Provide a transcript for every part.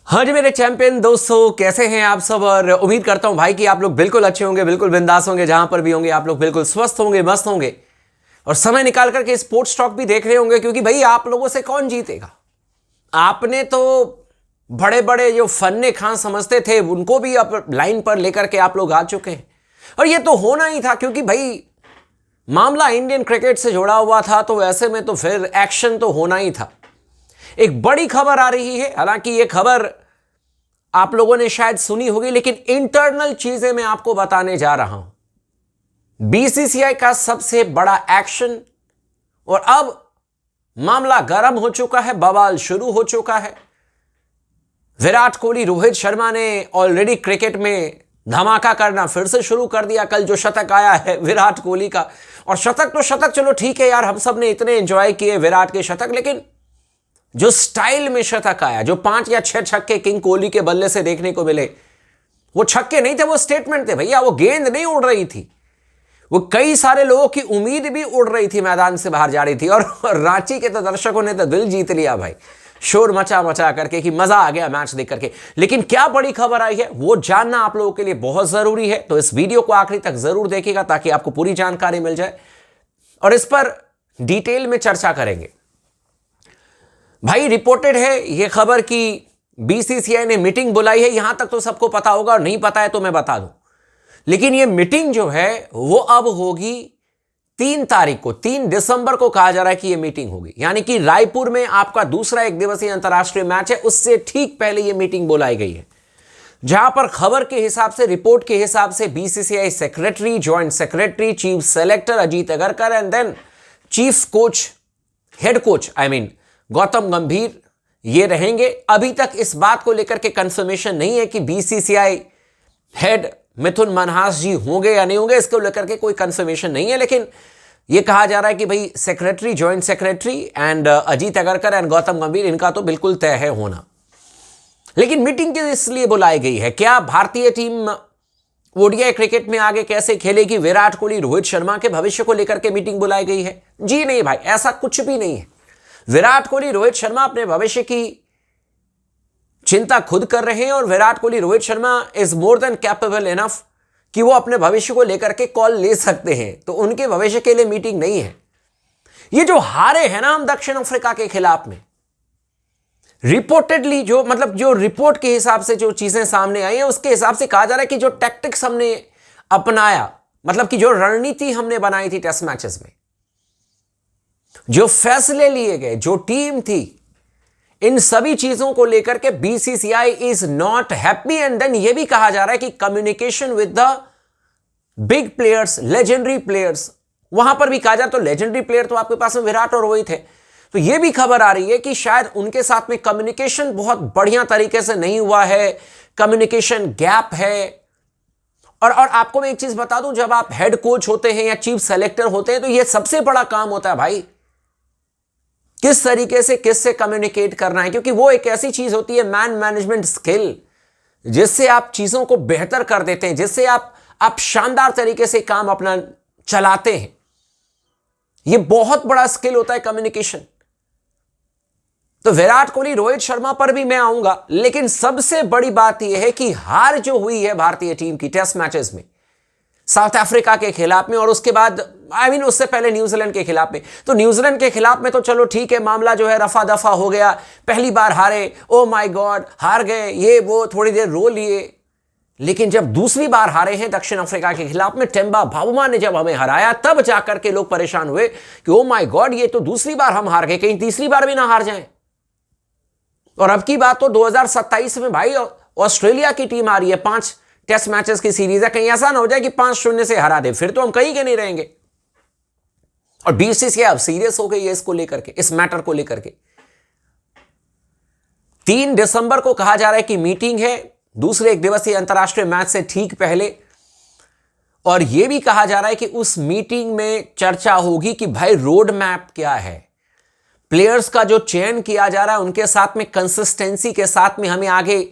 हाँ जी मेरे चैंपियन दोस्तों, कैसे हैं आप सब। और उम्मीद करता हूं भाई कि आप लोग बिल्कुल अच्छे होंगे, बिल्कुल बिंदास होंगे, जहां पर भी होंगे आप लोग बिल्कुल स्वस्थ होंगे, मस्त होंगे और समय निकाल करके स्पोर्ट्स टॉक भी देख रहे होंगे। क्योंकि भाई आप लोगों से कौन जीतेगा। आपने तो बड़े बड़े जो फन्ने खां समझते थे उनको भी अब लाइन पर लेकर के आप लोग आ चुके हैं। और ये तो होना ही था, क्योंकि भाई मामला इंडियन क्रिकेट से जुड़ा हुआ था, तो ऐसे में तो फिर एक्शन तो होना ही था। एक बड़ी खबर आ रही है, हालांकि ये खबर आप लोगों ने शायद सुनी होगी, लेकिन इंटरनल चीजें मैं आपको बताने जा रहा हूं। बीसीसीआई का सबसे बड़ा एक्शन, और अब मामला गर्म हो चुका है, बवाल शुरू हो चुका है। विराट कोहली, रोहित शर्मा ने ऑलरेडी क्रिकेट में धमाका करना फिर से शुरू कर दिया। कल जो शतक आया है विराट कोहली का, और शतक तो शतक, चलो ठीक है यार, हम सब ने इतने एंजॉय किए विराट के शतक, लेकिन जो स्टाइल में शतक आया, जो 5 या 6 छक्के किंग कोहली के बल्ले से देखने को मिले, वो छक्के नहीं थे, वो स्टेटमेंट थे भैया। वो गेंद नहीं उड़ रही थी, वो कई सारे लोगों की उम्मीद भी उड़ रही थी, मैदान से बाहर जा रही थी। और रांची के तो दर्शकों ने तो दिल जीत लिया भाई, शोर मचा मचा करके कि मजा आ गया मैच देख करके। लेकिन क्या बड़ी खबर आई है वो जानना आप लोगों के लिए बहुत जरूरी है, तो इस वीडियो को आखिरी तक जरूर देखिएगा ताकि आपको पूरी जानकारी मिल जाए और इस पर डिटेल में चर्चा करेंगे। भाई रिपोर्टेड है यह खबर कि बीसीसीआई ने मीटिंग बुलाई है। यहां तक तो सबको पता होगा, और नहीं पता है तो मैं बता दूं। लेकिन यह मीटिंग जो है वो अब होगी 3 तारीख को, 3 दिसंबर को कहा जा रहा है कि यह मीटिंग होगी। यानी कि रायपुर में आपका दूसरा एक दिवसीय अंतर्राष्ट्रीय मैच है, उससे ठीक पहले यह मीटिंग बुलाई गई है, जहां पर खबर के हिसाब से, रिपोर्ट के हिसाब से BCCI secretary, joint secretary, chief selector Ajit Agarkar and then chief coach, head coach Gautam Gambhir ये रहेंगे। अभी तक इस बात को लेकर के कंफर्मेशन नहीं है कि बीसीसीआई हेड मिथुन मनहास जी होंगे या नहीं होंगे, इसको लेकर के कोई कंफर्मेशन नहीं है। लेकिन यह कहा जा रहा है कि भाई secretary, joint secretary and Ajit Agarkar and Gautam गंभीर, इनका तो बिल्कुल तय है होना। लेकिन मीटिंग किस इसलिए बुलाई गई है? क्या भारतीय टीम ओडीआई क्रिकेट में आगे कैसे खेलेगी, विराट कोहली, रोहित शर्मा के भविष्य को लेकर के मीटिंग बुलाई गई है? जी नहीं भाई, ऐसा कुछ भी नहीं है। विराट कोहली, रोहित शर्मा अपने भविष्य की चिंता खुद कर रहे हैं, और Virat Kohli, Rohit Sharma is more than capable enough कि वो अपने भविष्य को लेकर के कॉल ले सकते हैं। तो उनके भविष्य के लिए मीटिंग नहीं है। ये जो हारे हैं ना हम दक्षिण अफ्रीका के खिलाफ में, रिपोर्टेडली जो रिपोर्ट के हिसाब से जो चीजें सामने आई हैं, उसके हिसाब से कहा जा रहा है कि जो टैक्टिक्स हमने अपनाया, मतलब कि जो रणनीति हमने बनाई थी टेस्ट मैचेस में, जो फैसले लिए गए, जो टीम थी, इन सभी चीजों को लेकर के BCCI is not happy. And then यह भी कहा जा रहा है कि communication with the big players, legendary players, वहां पर भी कहा जाए तो लेजेंडरी प्लेयर तो आपके पास में विराट और रोहित है, तो यह भी खबर आ रही है कि शायद उनके साथ में कम्युनिकेशन बहुत बढ़िया तरीके से नहीं हुआ है, कम्युनिकेशन गैप है। और आपको मैं एक चीज बता दूं, जब आप हेड कोच होते हैं या चीफ सेलेक्टर होते हैं, तो यह सबसे बड़ा काम होता है भाई, किस तरीके से किससे कम्युनिकेट करना है। क्योंकि वो एक ऐसी चीज होती है, मैन मैनेजमेंट स्किल, जिससे आप चीजों को बेहतर कर देते हैं, जिससे आप शानदार तरीके से काम अपना चलाते हैं। ये बहुत बड़ा स्किल होता है कम्युनिकेशन। तो विराट कोहली, रोहित शर्मा पर भी मैं आऊंगा, लेकिन सबसे बड़ी बात यह है कि हार जो हुई है भारतीय टीम की टेस्ट मैचेस में, साउथ अफ्रीका के खिलाफ में, और उसके बाद उससे पहले न्यूजीलैंड के खिलाफ में। तो न्यूजीलैंड के खिलाफ में तो चलो ठीक है, मामला जो है रफा दफा हो गया, पहली बार हारे, ओ माय गॉड हार गए, ये वो, थोड़ी देर रो लिए। लेकिन जब दूसरी बार हारे हैं दक्षिण अफ्रीका के खिलाफ में, टेम्बा बावुमा ने जब हमें हराया, तब जाकर के लोग परेशान हुए कि ओ माय गॉड, ये तो दूसरी बार हम हार गए, कहीं तीसरी बार भी ना हार जाएं। और अब की बात तो 2027 में भाई ऑस्ट्रेलिया की टीम आ रही है, 5 टेस्ट मैचेस की सीरीज है, कहीं ऐसा ना हो जाए कि 5-0 से हरा दे, फिर तो हम कहीं के नहीं रहेंगे। और बीसीसीआई अब सीरियस हो गई है इसको लेकर के, इस मैटर को लेकर के। 3 दिसंबर को कहा जा रहा है कि मीटिंग है, दूसरे एक दिवसीय अंतर्राष्ट्रीय मैच से ठीक पहले। और यह भी कहा जा रहा है कि उस मीटिंग में चर्चा होगी कि भाई रोड मैप क्या है, प्लेयर्स का जो चयन किया जा रहा है उनके साथ में कंसिस्टेंसी के साथ में हमें आगे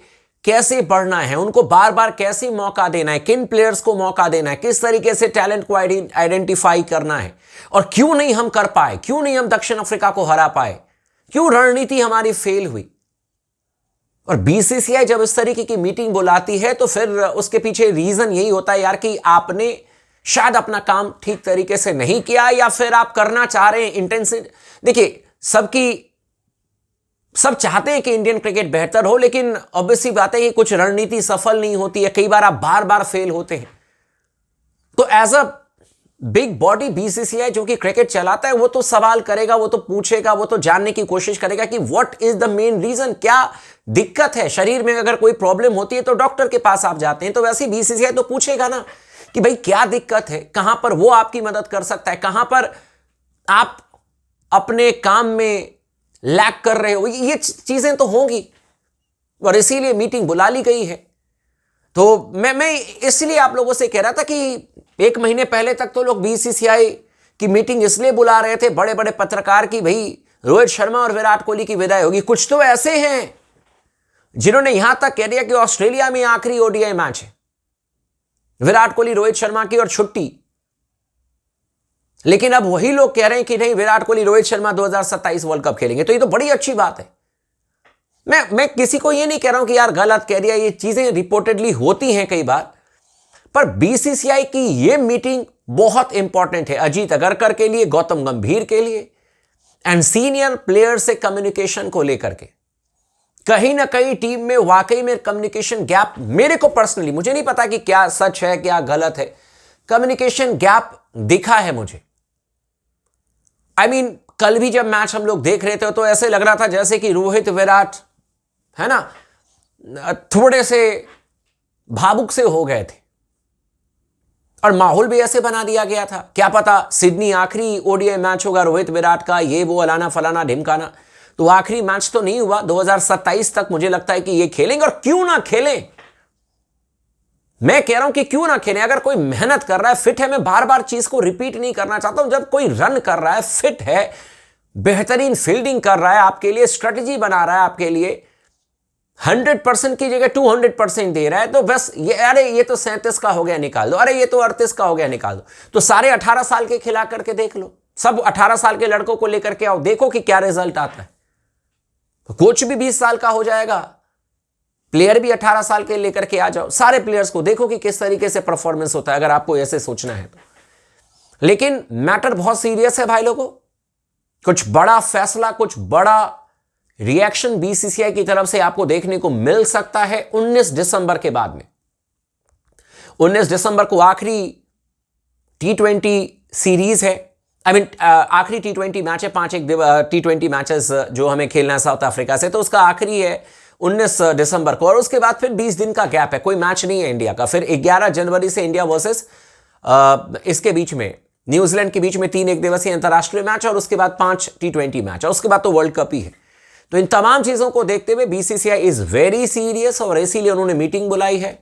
कैसे बढ़ना है, उनको बार बार कैसे मौका देना है, किन प्लेयर्स को मौका देना है, किस तरीके से टैलेंट को आइडेंटिफाई करना है, और क्यों नहीं हम कर पाए, क्यों नहीं हम दक्षिण अफ्रीका को हरा पाए, क्यों रणनीति हमारी फेल हुई। और बीसीसीआई जब इस तरीके की मीटिंग बुलाती है तो फिर उसके पीछे रीजन यही होता है यार कि आपने शायद अपना काम ठीक तरीके से नहीं किया, या फिर आप करना चाह रहे हैं इंटेंसिव। देखिए, सब चाहते हैं कि इंडियन क्रिकेट बेहतर हो, लेकिन ऑब्वियसली बात है कि कुछ रणनीति सफल नहीं होती है, कई बार आप बार बार फेल होते हैं। तो as a big body BCCI जो कि क्रिकेट चलाता है, वो तो सवाल करेगा, वो तो पूछेगा, वो तो जानने की कोशिश करेगा कि what is the main reason, क्या दिक्कत है शरीर में। अगर कोई प्रॉब्लम होती है तो डॉक्टर के पास आप जाते हैं, तो वैसे ही बीसीसीआई तो पूछेगा ना कि भाई क्या दिक्कत है, कहां पर वो आपकी मदद कर सकता है, कहां पर आप अपने काम में लैग कर रहे हो, ये चीजें तो होंगी, और इसीलिए मीटिंग बुला ली गई है। तो मैं इसलिए आप लोगों से कह रहा था कि 1 महीने पहले तक तो लोग बीसीसीआई की मीटिंग इसलिए बुला रहे थे, बड़े बड़े पत्रकार, की भाई रोहित शर्मा और विराट कोहली की विदाई होगी। कुछ तो ऐसे हैं जिन्होंने यहां तक कह दिया कि ऑस्ट्रेलिया में आखिरी ओडीआई मैच है, विराट कोहली रोहित शर्मा की, और छुट्टी। लेकिन अब वही लोग कह रहे हैं कि नहीं, विराट कोहली रोहित शर्मा 2027 वर्ल्ड कप खेलेंगे। तो ये तो बड़ी अच्छी बात है। मैं किसी को ये नहीं कह रहा हूं कि यार गलत कह दिया, ये चीजें रिपोर्टेडली होती हैं कई बार, पर बीसीसीआई की ये मीटिंग बहुत इंपॉर्टेंट है अजीत अगरकर के लिए, गौतम गंभीर के लिए, एंड सीनियर प्लेयर से कम्युनिकेशन को लेकर के। कहीं ना कहीं टीम में वाकई में कम्युनिकेशन गैप, मेरे को पर्सनली, मुझे नहीं पता कि क्या सच है क्या गलत है, कम्युनिकेशन गैप दिखा है मुझे। I mean, कल भी जब मैच हम लोग देख रहे थे तो ऐसे लग रहा था जैसे कि रोहित विराट है ना थोड़े से भावुक से हो गए थे, और माहौल भी ऐसे बना दिया गया था। क्या पता सिडनी आखिरी ओडीआई मैच होगा रोहित विराट का, ये वो अलाना फलाना ढिमकाना। तो आखिरी मैच तो नहीं हुआ, 2027 तक मुझे लगता है कि ये खेलेंगे। और क्यों ना खेलें, मैं कह रहा हूं कि क्यों ना खेलें। अगर कोई मेहनत कर रहा है, फिट है, मैं बार बार चीज को रिपीट नहीं करना चाहता हूं। जब कोई रन कर रहा है, फिट है, बेहतरीन फील्डिंग कर रहा है, आपके लिए स्ट्रेटजी बना रहा है, आपके लिए 100% की जगह 200% दे रहा है, तो बस ये, अरे ये तो 37 का हो गया निकाल दो, अरे ये तो 38 का हो गया निकाल दो। तो सारे 18 साल के खिला करके देख लो, सब 18 साल के लड़कों को लेकर के आओ, देखो कि क्या रिजल्ट आता है। तो कोच भी 20 साल का हो जाएगा, प्लेयर भी 18 साल के लेकर के आ जाओ, सारे प्लेयर्स को देखो कि किस तरीके से परफॉर्मेंस होता है, अगर आपको ऐसे सोचना है तो। लेकिन मैटर बहुत सीरियस है भाई लोगों। कुछ बड़ा फैसला, कुछ बड़ा रिएक्शन बीसीसीआई की तरफ से आपको देखने को मिल सकता है 19 दिसंबर के बाद में। 19 दिसंबर को आखिरी T20 सीरीज है, आखिरी T20 मैच है, 5 T20 मैचेस जो हमें खेलना है साउथ अफ्रीका से, तो उसका आखिरी है 19 दिसंबर को, और उसके बाद फिर 20 दिन का गैप है, कोई मैच नहीं है इंडिया का। फिर 11 जनवरी से इंडिया वर्सेस इसके बीच में न्यूजीलैंड के बीच में 3 एक दिवसीय अंतर्राष्ट्रीय मैच, और उसके बाद 5 T20 मैच, और उसके बाद तो वर्ल्ड कप ही है। तो इन तमाम चीजों को देखते हुए बीसीसीआई इज वेरी सीरियस, और इसीलिए उन्होंने मीटिंग बुलाई है।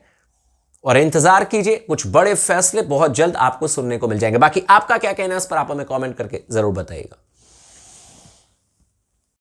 और इंतजार कीजिए, कुछ बड़े फैसले बहुत जल्द आपको सुनने को मिल जाएंगे। बाकी आपका क्या कहना है इस पर, आप हमें कमेंट करके जरूर बताइएगा।